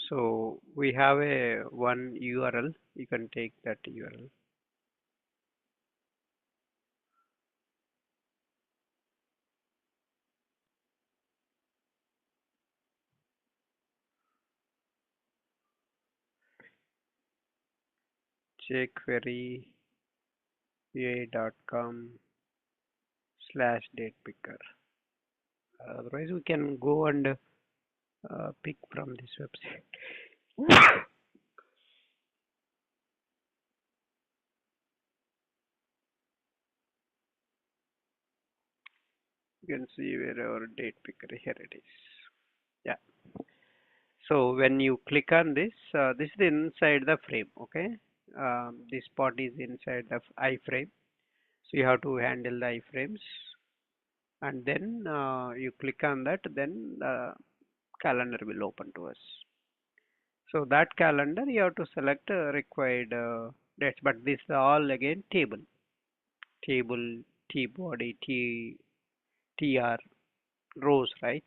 So we have a one URL. You can take that URL. jQuery.com/datepicker. Otherwise, we can go and pick from this website. You can see where our date picker, here it is. Yeah. So when you click on this, this is inside the frame. Okay. This part is inside the iframe. So you have to handle the iframes, and then you click on that, then the calendar will open to us. So that calendar you have to select required dates, but this is all again table, T body, TR, rows, right?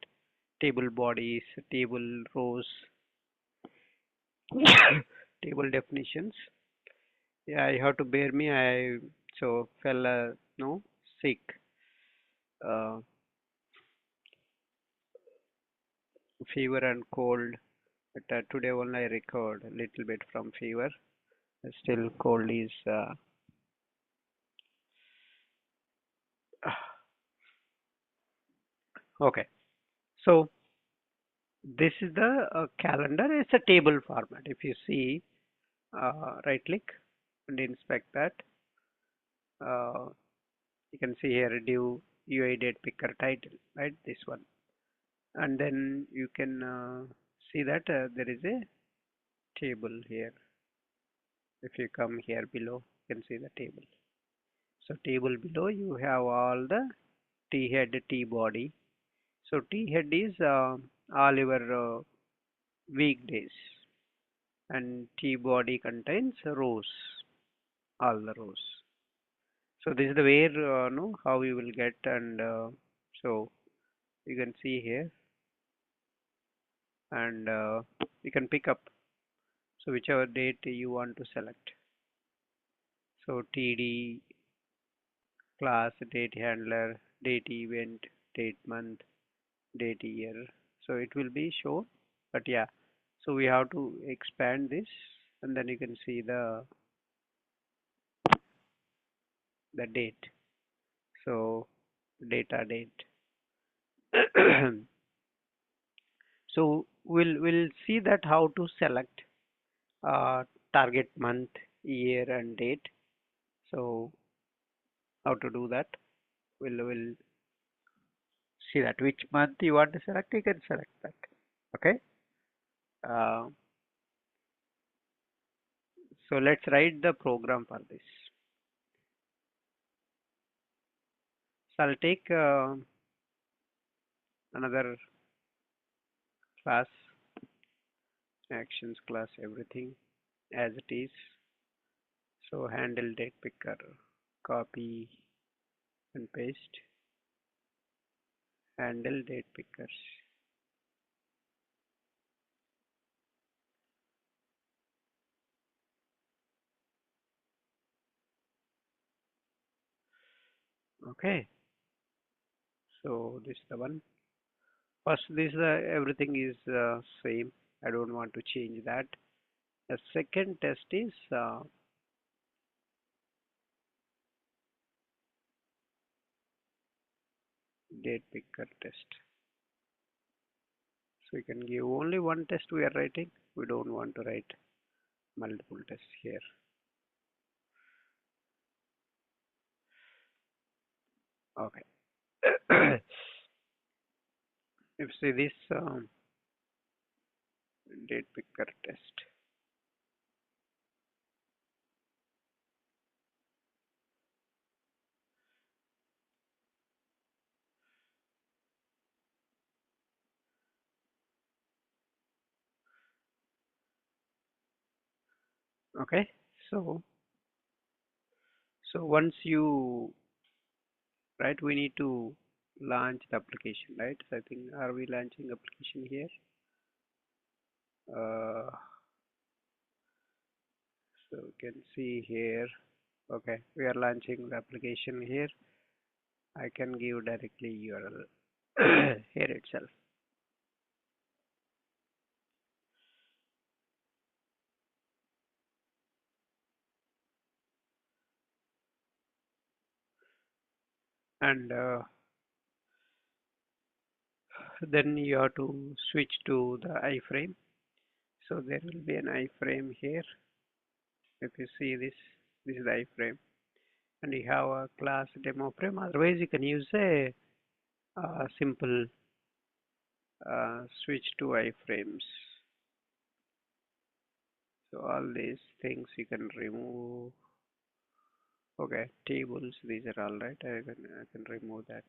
Table bodies, table rows, table definitions. Yeah, you have to bear me. I so fell no sick. Uh, Fever and cold. But today only I recovered a little bit from fever. Still cold is okay. So this is the calendar. It's a table format. If you see, right click and inspect that. Uh, you can see here div UI date picker title, right? This one, and then you can see that there is a table here. If you come here below, you can see the table. So table below you have all the T head, T body. So T head is all your weekdays, and T body contains rows, all the rows. So this is the where no how you will get, and so you can see here, and you can pick up. So whichever date you want to select. So TD class, date handler, date event, date month, date year. So it will be shown, but yeah. So we have to expand this, and then you can see the date. So data date. So we'll see that how to select target month, year, and date. So how to do that? We'll see that which month you want to select. You can select that. Okay. Uh, so let's write the program for this. So I'll take another class, actions class, everything as it is. So handle date picker, copy and paste, handle date pickers. Okay, so this is the one. First, this everything is same. I don't want to change that. The second test is date picker test. So we can give only one test we are writing. We don't want to write multiple tests here. Okay. If see this date picker test. Okay. So once you right, we need to launch the application, right? So I think are we launching application here? Uh, so you can see here. Okay, we are launching the application here. I can give directly URL here itself. And then you have to switch to the iframe. So there will be an iframe here. If you see this is the iframe, and you have a class demo frame. Otherwise, you can use a simple switch to iframes. So all these things you can remove. Okay, tables, these are all right. I can remove that.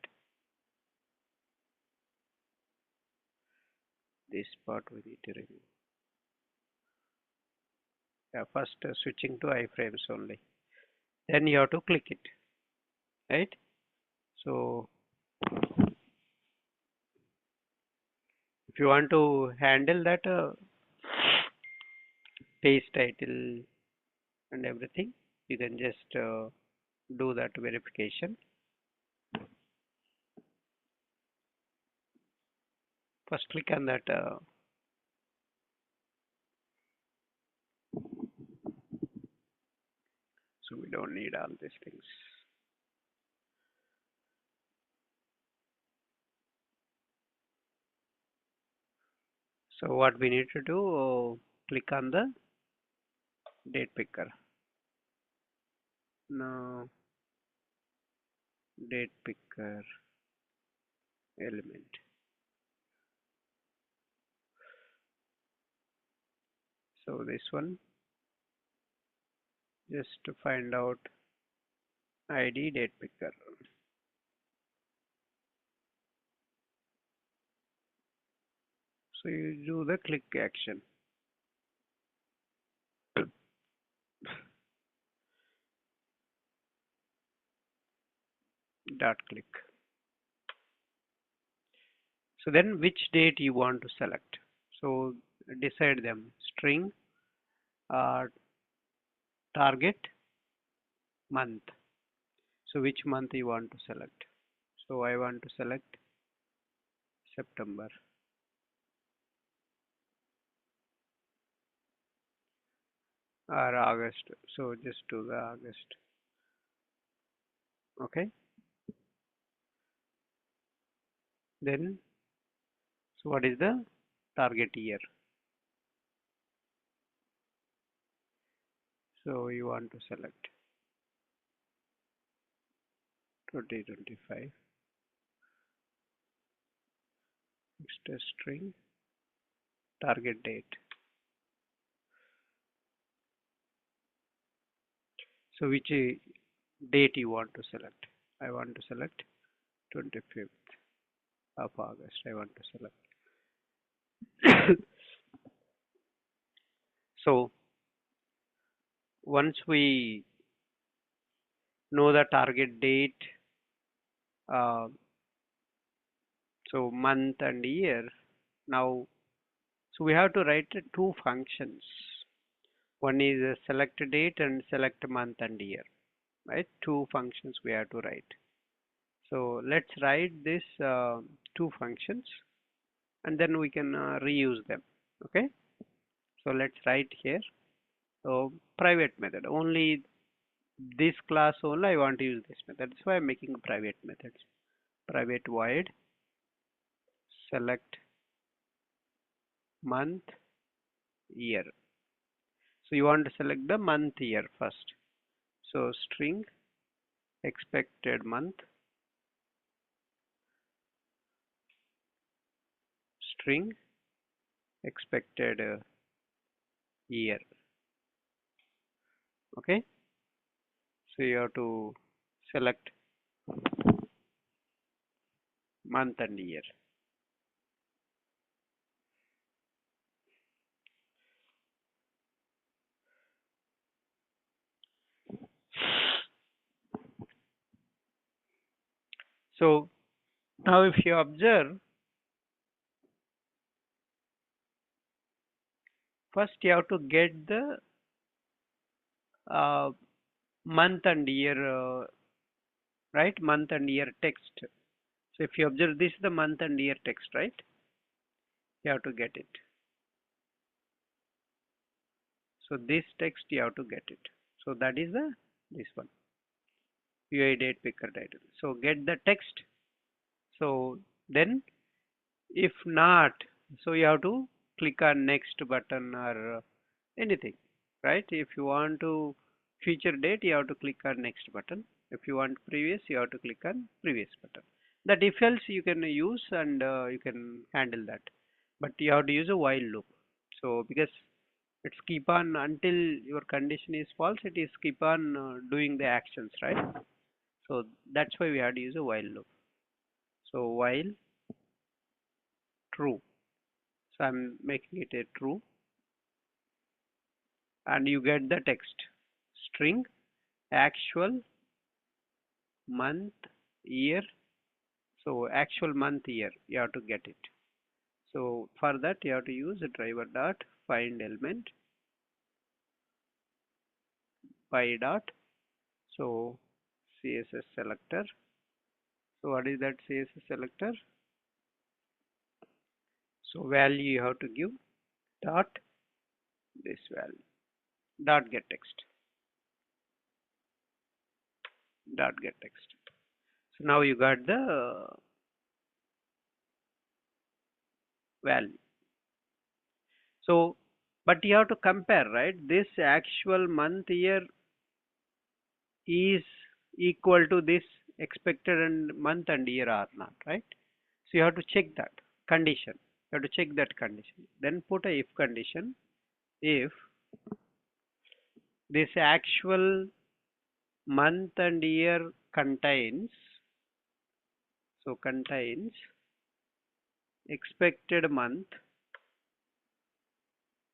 This part we need to remove. Yeah, first switching to iframes only. Then you have to click it, right? So if you want to handle that page title and everything, you can just do that verification. First click on that so we don't need all these things. So what we need to do, click on the date picker. Now date picker element. So this one, just to find out ID date picker. So you do the click action. Dot click. So then which date you want to select. So decide them. String, uh, target, month. So which month you want to select. So I want to select September. Or August. So just do the August. Okay. Then, so what is the target year? So you want to select 2025. Next string, target date. So which date you want to select? I want to select 25th of August. I want to select. So once we know the target date, uh, so month and year, now, so we have to write two functions. One is select date and select month and year, right? Two functions we have to write. So let's write this two functions and then we can reuse them. Okay. So let's write here. So private method, only this class only I want to use this method. That's why I'm making private methods. Private void select month year. So you want to select the month year first. So string expected month, string expected year. Okay. So you have to select month and year. So now if you observe, First you have to get the uh, month and year, right? Month and year text. So if you observe, this is the month and year text, right? You have to get it. So this text you have to get it. So that is the this one, UI date picker title. So get the text. So then if not, so you have to click on next button or anything, right? If you want to future date, you have to click on next button. If you want previous, you have to click on previous button. That if else you can use and you can handle that. But you have to use a while loop. So because it's keep on until your condition is false, it is keep on doing the actions, right? So that's why we have to use a while loop. So while true. So I'm making it a true, and you get the text string actual month year. So actual month year you have to get it. So for that you have to use a driver dot find element by dot. So CSS selector. So what is that CSS selector? So value you have to give dot this value dot get text dot get text. So now you got the value. So but you have to compare, right? This actual month year is equal to this expected and month and year or not, right? So you have to check that condition. You have to check that condition. Then put a if condition. If this actual month and year contains, so contains expected month,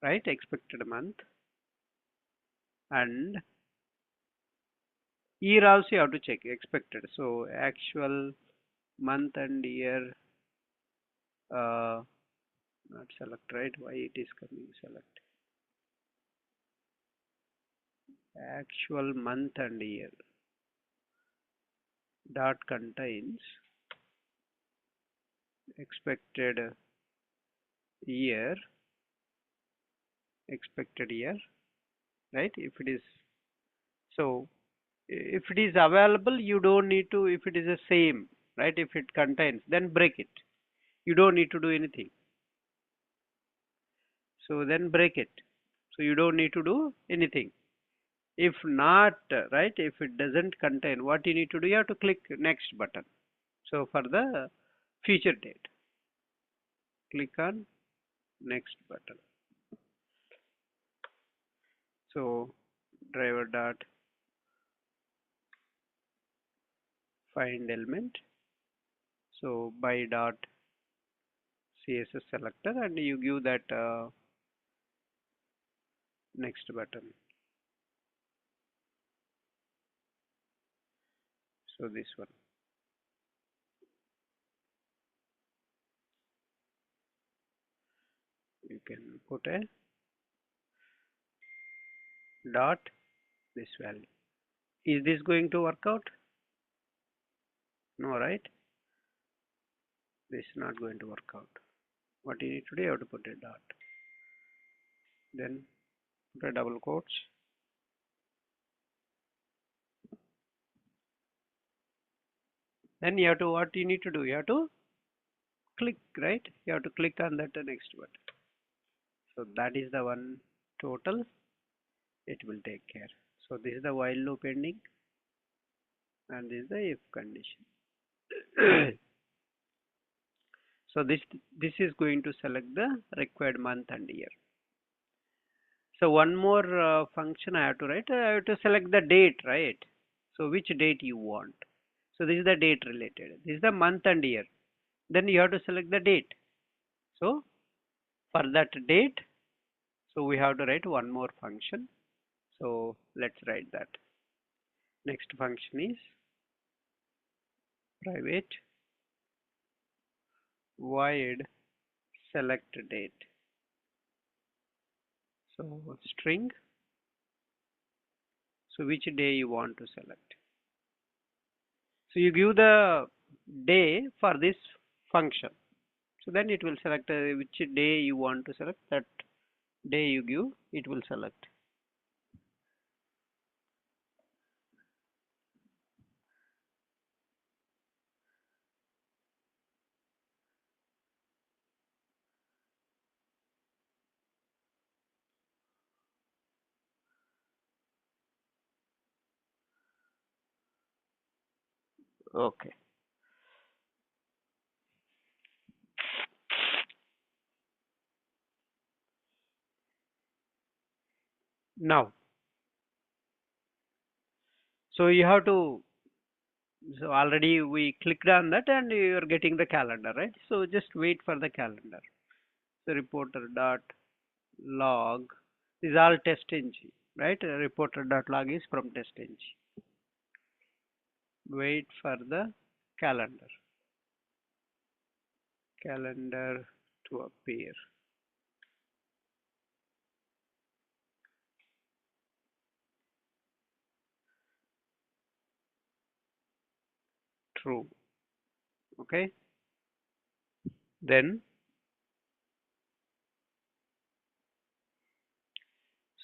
right? Expected month and year also you have to check expected. So actual month and year, not select, right? Why it is coming select? Actual month and year dot contains expected year, expected year, right? If it is so, if it is available, you don't need to. If it is the same, right? If it contains, then break it. You don't need to do anything. So then break it. So you don't need to do anything. If not, right? If it doesn't contain, what you need to do, you have to click next button. So for the future date, click on next button. So driver dot find element. So by dot CSS selector, and you give that next button. So this one. You can put a dot this value. Is this going to work out? No, right? This is not going to work out. What you need to do, you have to put a dot. Then put a double quotes. Then you have to, what you need to do, you have to click, right? You have to click on that next button. So that is the one total. It will take care. So this is the while loop ending, and this is the if condition. So this is going to select the required month and year. So one more function I have to write. I have to select the date, right? So which date you want. So this is the date related. This is the month and year. Then you have to select the date. So for that date, so we have to write one more function. So let's write that. Next function is private void select date. So string. So which day you want to select. So you give the day for this function. So then it will select which day you want to select. That day you give, it will select. Okay. Now, so you have to, so already we clicked on that and you are getting the calendar, right? So just wait for the calendar. So reporter dot log is all test ng, right? Reporter dot log is from test ng. Wait for the calendar. Calendar to appear. True. Okay. Then,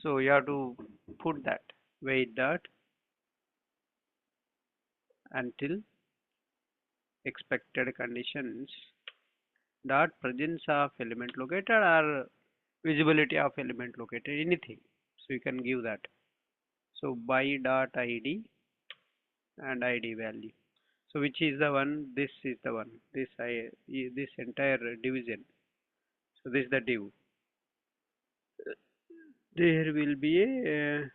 so you have to put that wait dot until expected conditions dot presence of element located or visibility of element located, anything. So you can give that. So by dot id and id value. So which is the one? This is the one. This entire division. So this is the div. There will be a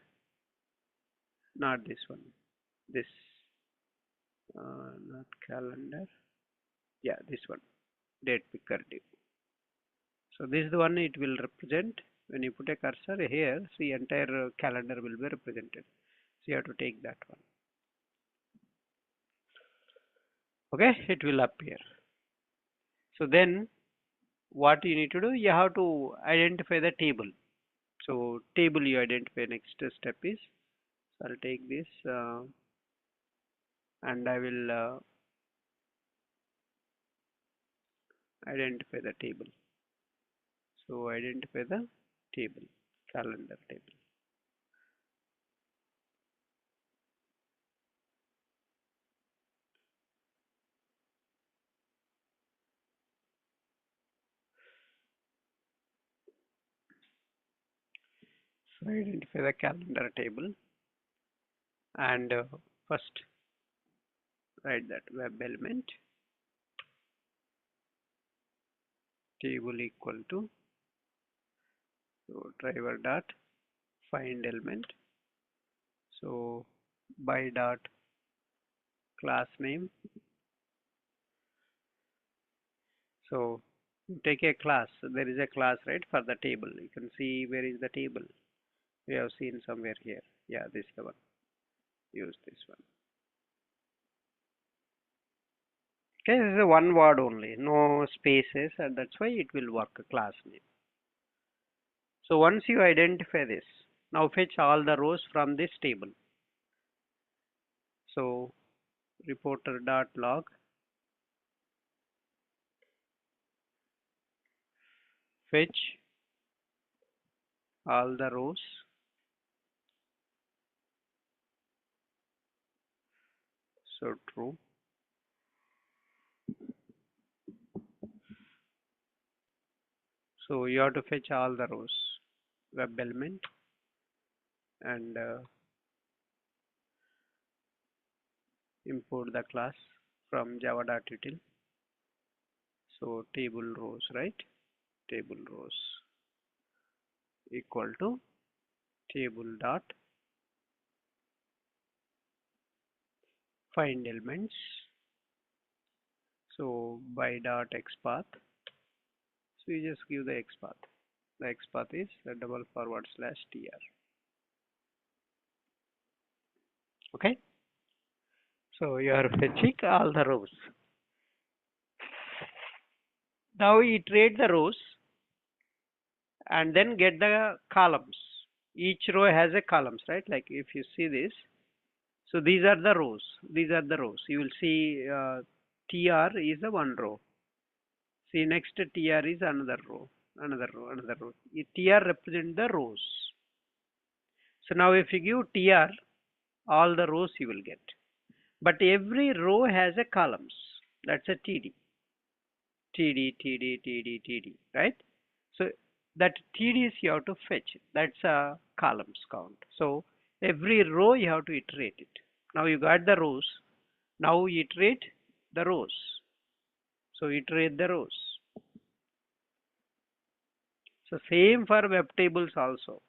not this one. This not calendar. Yeah, this one. Date picker div. So this is the one it will represent. When you put a cursor here, see entire calendar will be represented. So you have to take that one. Okay, it will appear. So then what you need to do, you have to identify the table. So table you identify, next step is, so I'll take this and I will identify the table. So identify the table, calendar table. So identify the calendar table and first write that web element table equal to, so driver dot find element. So by dot class name. So take a class. There is a class, right, for the table. You can see where is the table. We have seen somewhere here. Yeah, this is the one. Use this one. Okay, this is a one word only, no spaces, and that's why it will work, a class name. So once you identify this, now fetch all the rows from this table. So reporter dot log fetch all the rows so true. So you have to fetch all the rows, web element, and import the class from java.util. So table rows, right? Table rows equal to table dot find elements. So by dot xpath. So you just give the xpath. The xpath is the /tr. Okay. So you are fetching all the rows. Now iterate the rows and then get the columns. Each row has a columns, right? Like if you see this, so these are the rows. These are the rows. You will see TR is the one row. See next TR is another row, another row, another row. TR represent the rows. So now if you give TR, all the rows you will get. But every row has a columns. That's a TD. TD, TD, TD, TD, right? So that TDs you have to fetch. That's a columns count. So every row you have to iterate it. Now you got the rows. Now iterate the rows. So iterate the rows. So same for web tables also.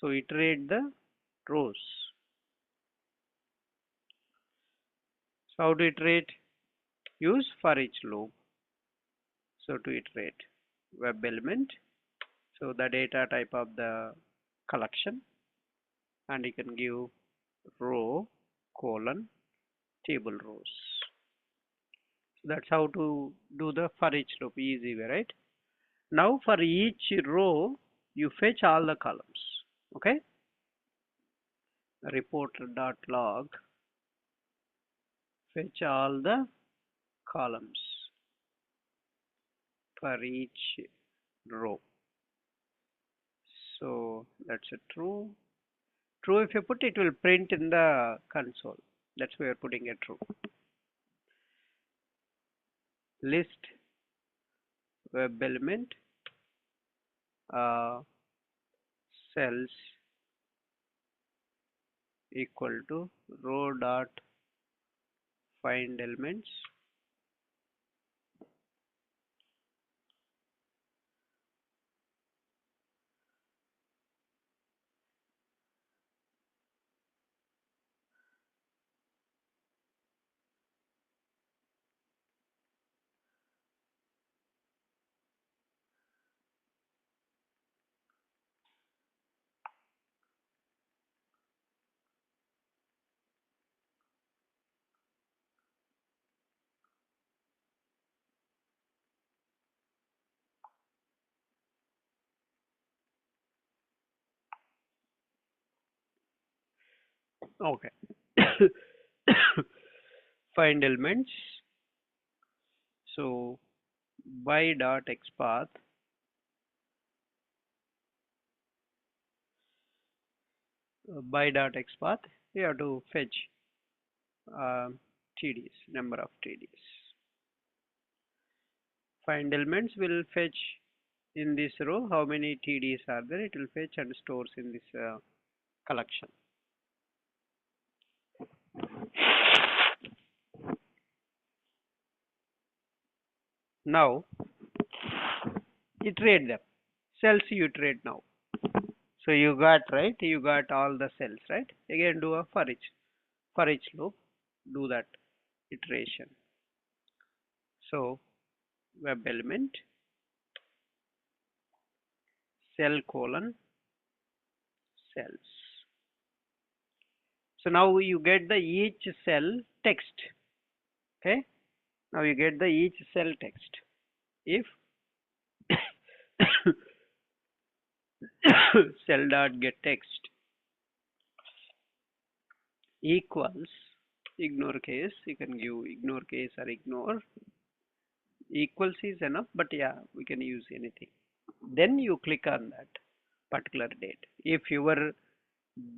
So iterate the rows. So how to iterate? Use for each loop. So to iterate web element. So the data type of the collection, and you can give row colon table rows. So that's how to do the for each loop, easy way, right? Now for each row you fetch all the columns. Okay, report.log fetch all the columns for each row. So that's a true. True, if you put it will print in the console. That's why you're putting a true. List web element cells equal to row dot find elements okay. Find elements, so by dot xpath by dot xpath you have to fetch TDs, number of TDs. Find elements will fetch in this row how many TDs are there, it will fetch and stores in this collection. Now iterate them. Cells you iterate now. So you got, right? You got all the cells, right? Again do a for each loop. Do that iteration. So web element cell colon cells. So now you get the each cell text. Okay. Now you get the each cell text. If cell dot get text equals, ignore case, you can give ignore case or ignore, equals is enough, but yeah, we can use anything. Then you click on that particular date. If your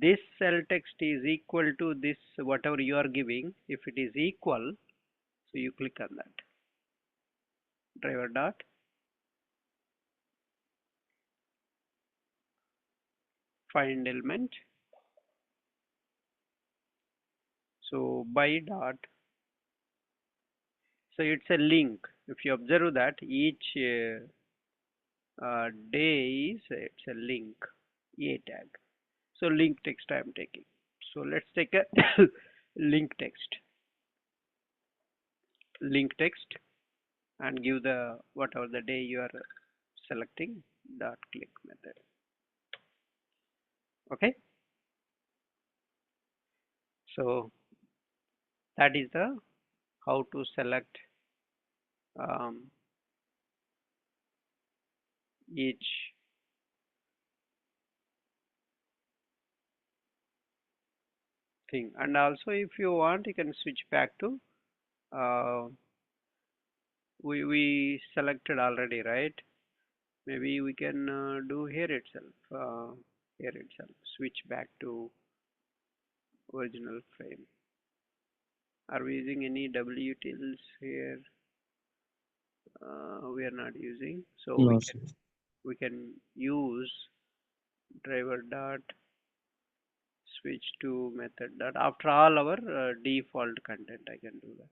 this cell text is equal to this whatever you are giving, if it is equal, so you click on that driver dot find element. So by dot, so it's a link. If you observe that each day is it's a link, a tag. So link text I am taking. So let's take a link text and give the whatever the day you are selecting dot click method. Okay, so that is the how to select um, each thing. And also if you want, you can switch back to uh, we selected already, right? Maybe we can do here itself. Here itself. Switch back to original frame. Are we using any WTils here? We are not using. So No, sir. we can use driver dot switch to method dot after all our default content. I can do that.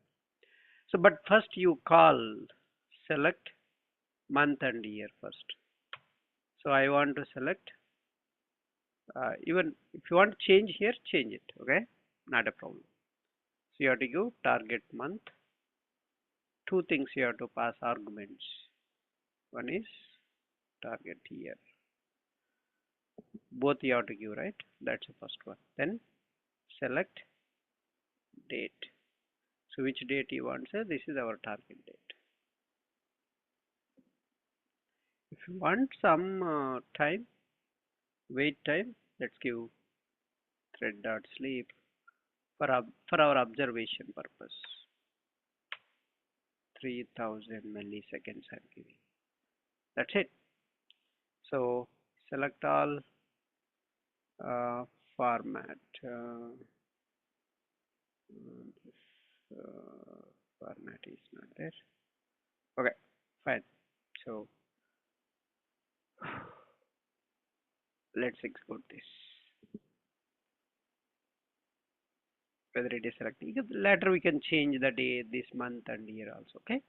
So, but first you call select month and year first. So I want to select even if you want to change here, change it. Okay, not a problem. So you have to give target month. Two things you have to pass arguments. One is target year. Both you have to give, right? That's the first one. Then select date. So which date you want? Say this is our target date. If you want some time, wait time, let's give thread dot sleep for our observation purpose. 3000 milliseconds I'm giving. That's it. So select all format. This format is not there. Okay, fine. So let's export this. Whether it is selected. Later we can change the day, this month and year also. Okay.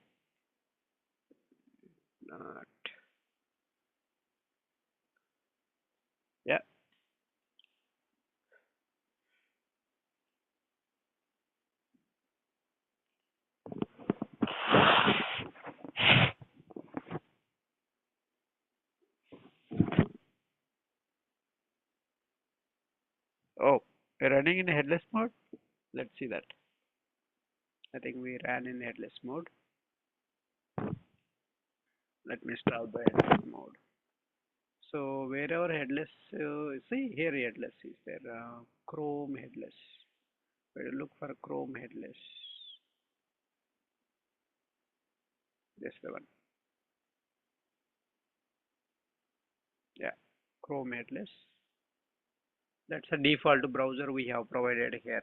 Not. Yeah. Oh, we're running in headless mode. Let's see that. I think we ran in headless mode. Let me start the headless mode. So wherever headless, see here headless is there. Chrome headless. We look for Chrome headless. This is the one. Yeah, Chrome headless. That's a default browser we have provided here.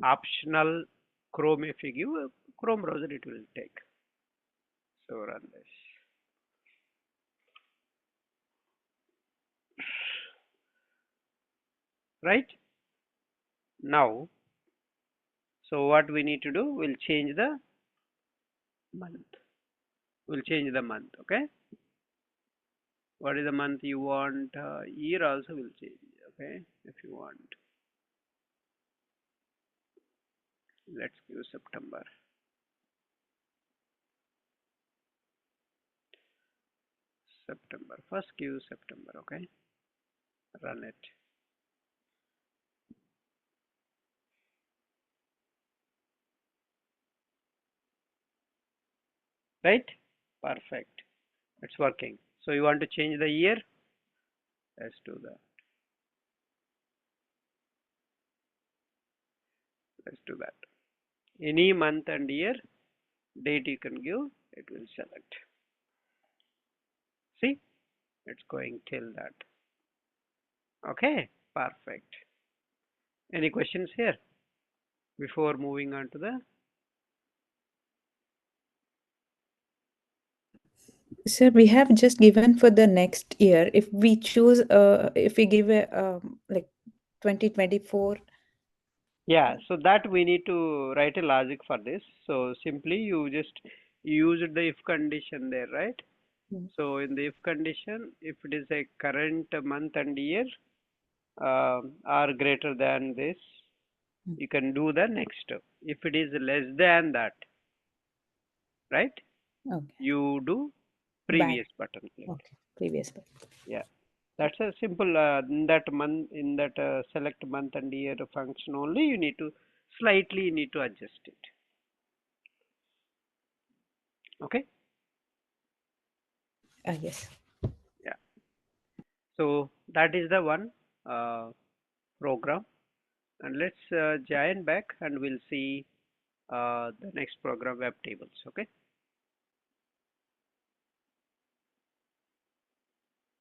Optional Chrome, if you give a Chrome browser, it will take. So run this. Right now, so what we need to do, we'll change the month. We'll change the month. Okay. What is the month you want? Year also will change. Okay, if you want. Let's give September. September. First give September. Okay. Run it. Right? Perfect. It's working. So you want to change the year? Let's do that. Let's do that. Any month and year, date you can give, it will select. See? It's going till that. Okay, perfect. Any questions here before moving on to the? Sir, we have just given for the next year. If we choose, if we give a like 2024. Yeah, so that we need to write a logic for this. So simply you just use the if condition there, right? So in the if condition, if it is a current month and year are greater than this, you can do the next step. If it is less than that, right? Okay. You do Back. previous button click. Okay. Previous. Yeah, that's a simple in that month in that select month and year function only. You need to slightly need to adjust it. Okay. Yes. Yeah. So that is the one program. And let's join back and we'll see the next program, web tables. Okay.